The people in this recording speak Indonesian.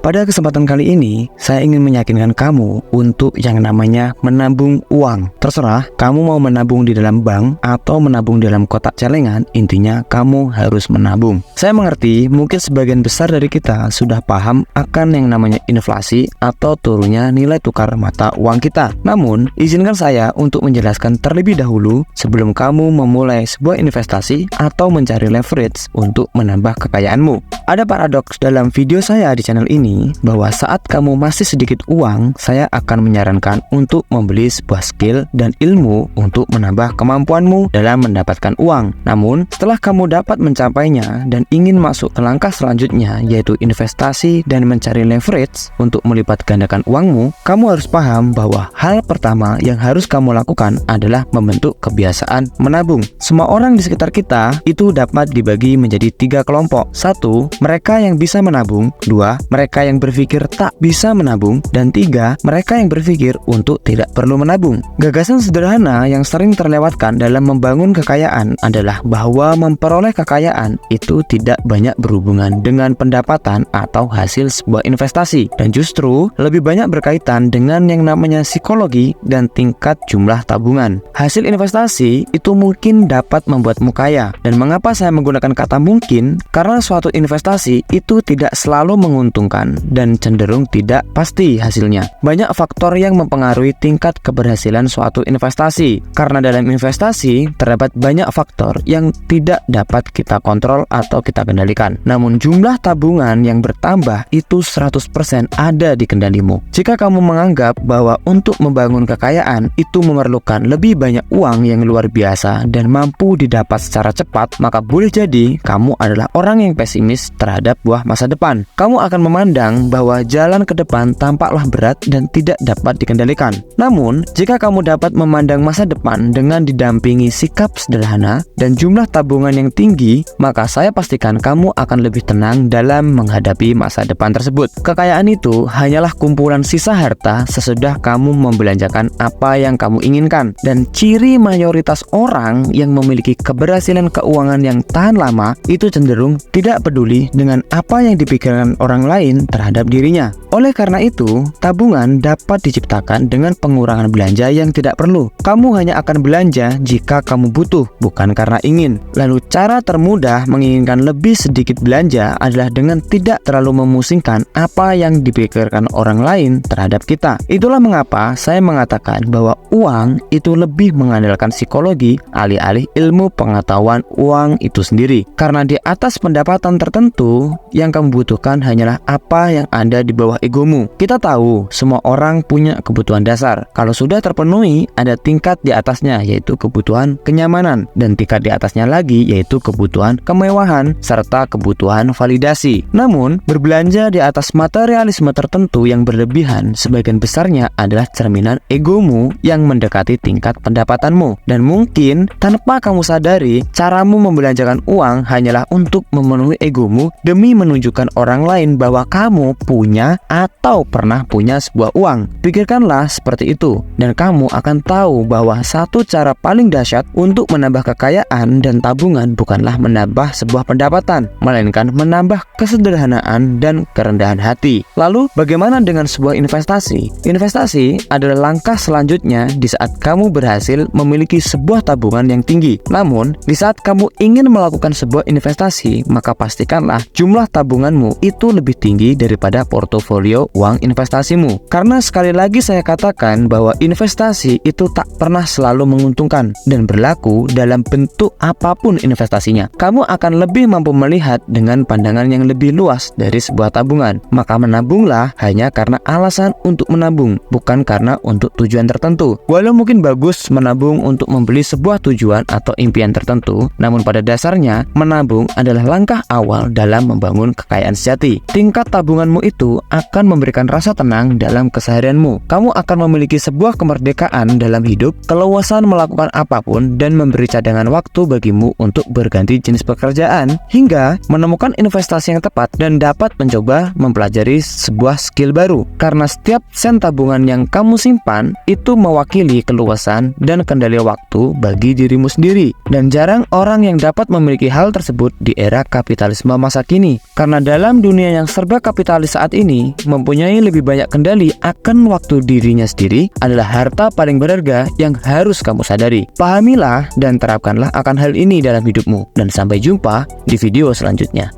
Pada kesempatan kali ini, saya ingin meyakinkan kamu untuk yang namanya menabung uang. Terserah kamu mau menabung di dalam bank atau menabung di dalam kotak celengan, intinya kamu harus menabung. Saya mengerti mungkin sebagian besar dari kita sudah paham akan yang namanya inflasi atau turunnya nilai tukar mata uang kita. Namun, izinkan saya untuk menjelaskan terlebih dahulu sebelum kamu memulai sebuah investasi atau mencari leverage untuk menambah kekayaanmu. Ada paradoks dalam video saya di channel ini bahwa saat kamu masih sedikit uang, saya akan menyarankan untuk membeli sebuah skill dan ilmu untuk menambah kemampuanmu dalam mendapatkan uang. Namun, setelah kamu dapat mencapainya dan ingin masuk ke langkah selanjutnya, yaitu investasi dan mencari leverage untuk melipat gandakan uangmu, kamu harus paham bahwa hal pertama yang harus kamu lakukan adalah membentuk kebiasaan menabung. Semua orang di sekitar kita itu dapat dibagi menjadi 3 kelompok. 1. Mereka yang bisa menabung. 2. Mereka yang berpikir tak bisa menabung. Dan 3. Mereka yang berpikir untuk tidak perlu menabung. Gagasan sederhana yang sering terlewatkan dalam membangun kekayaan adalah bahwa memperoleh kekayaan itu tidak banyak berhubungan dengan pendapatan atau hasil sebuah investasi, dan justru lebih banyak berkaitan dengan yang namanya psikologi dan tingkat jumlah tabungan. Hasil investasi itu mungkin dapat membuatmu kaya. Dan mengapa saya menggunakan kata mungkin? Karena suatu investasi itu tidak selalu menguntungkan dan cenderung tidak pasti hasilnya. Banyak faktor yang mempengaruhi tingkat keberhasilan suatu investasi. Karena dalam investasi terdapat banyak faktor yang tidak dapat kita kontrol atau kita kendalikan. Namun jumlah tabungan yang bertambah itu 100% ada di kendalimu. Jika kamu menganggap bahwa untuk membangun kekayaan itu memerlukan lebih banyak uang yang luar biasa dan mampu didapat secara cepat, maka boleh jadi kamu adalah orang yang pesimis terhadap buah masa depan. Kamu akan memandang bahwa jalan ke depan tampaklah berat dan tidak dapat dikendalikan. Namun, jika kamu dapat memandang masa depan dengan didampingi sikap sederhana dan jumlah tabungan yang tinggi, maka saya pastikan kamu akan lebih tenang dalam menghadapi masa depan tersebut. Kekayaan itu hanyalah kumpulan sisa harta sesudah kamu membelanjakan apa yang kamu inginkan. Dan ciri mayoritas orang yang memiliki keberhasilan keuangan yang tahan lama itu cenderung tidak peduli dengan apa yang dipikirkan orang lain terhadap dirinya. Oleh karena itu, tabungan dapat diciptakan dengan pengurangan belanja yang tidak perlu. Kamu hanya akan belanja jika kamu butuh, bukan karena ingin. Lalu cara termudah menginginkan lebih sedikit belanja adalah dengan tidak terlalu memusingkan apa yang dipikirkan orang lain terhadap kita. Itulah mengapa saya mengatakan bahwa uang itu lebih mengandalkan psikologi alih-alih ilmu pengetahuan uang itu sendiri. Karena di atas pendapatan tertentu, yang kamu butuhkan hanyalah apa yang ada di bawah egomu. Kita tahu semua orang punya kebutuhan dasar. Kalau sudah terpenuhi, ada tingkat di atasnya, yaitu kebutuhan kenyamanan, dan tingkat di atasnya lagi yaitu kebutuhan kemewahan serta kebutuhan validasi. Namun, berbelanja di atas materialisme tertentu yang berlebihan sebagian besarnya adalah cerminan egomu yang mendekati tingkat pendapatanmu. Dan mungkin tanpa kamu sadari, caramu membelanjakan uang hanyalah untuk memenuhi egomu demi menunjukkan orang lain bahwa kamu punya atau pernah punya sebuah uang. Pikirkanlah seperti itu, dan kamu akan tahu bahwa satu cara paling dahsyat untuk menambah kekayaan dan tabungan bukanlah menambah sebuah pendapatan, melainkan menambah kesederhanaan dan kerendahan hati. Lalu, bagaimana dengan sebuah investasi? Investasi adalah langkah selanjutnya di saat kamu berhasil memiliki sebuah tabungan yang tinggi. Namun, di saat kamu ingin melakukan sebuah investasi, maka pastikanlah jumlah tabunganmu itu lebih tinggi daripada portofolio uang investasimu. Karena sekali lagi saya katakan bahwa investasi itu tak pernah selalu menguntungkan dan berlaku dalam bentuk apapun investasinya. Kamu akan lebih mampu melihat dengan pandangan yang lebih luas dari sebuah tabungan. Maka menabunglah hanya karena alasan untuk menabung, bukan karena untuk tujuan tertentu. Walau mungkin bagus menabung untuk membeli sebuah tujuan atau impian tertentu, namun pada dasarnya menabung adalah langkah awal dalam membangun kekayaan sejati. Tingkat tabunganmu itu akan memberikan rasa tenang dalam keseharianmu. Kamu akan memiliki sebuah kemerdekaan dalam hidup, keleluasan melakukan apapun, dan memberi cadangan waktu bagimu untuk berganti jenis pekerjaan, hingga menemukan investasi yang tepat dan dapat mencoba mempelajari sebuah skill baru. Karena setiap sen tabungan yang kamu simpan itu mewakili keluasan dan kendali waktu bagi dirimu sendiri. Dan jarang orang yang dapat memiliki hal tersebut di era kapitalisme masa kini. Karena dalam dunia yang serba kapitalisme, kapitalis saat ini mempunyai lebih banyak kendali akan waktu dirinya sendiri adalah harta paling berharga yang harus kamu sadari. Pahamilah dan terapkanlah akan hal ini dalam hidupmu. Dan sampai jumpa di video selanjutnya.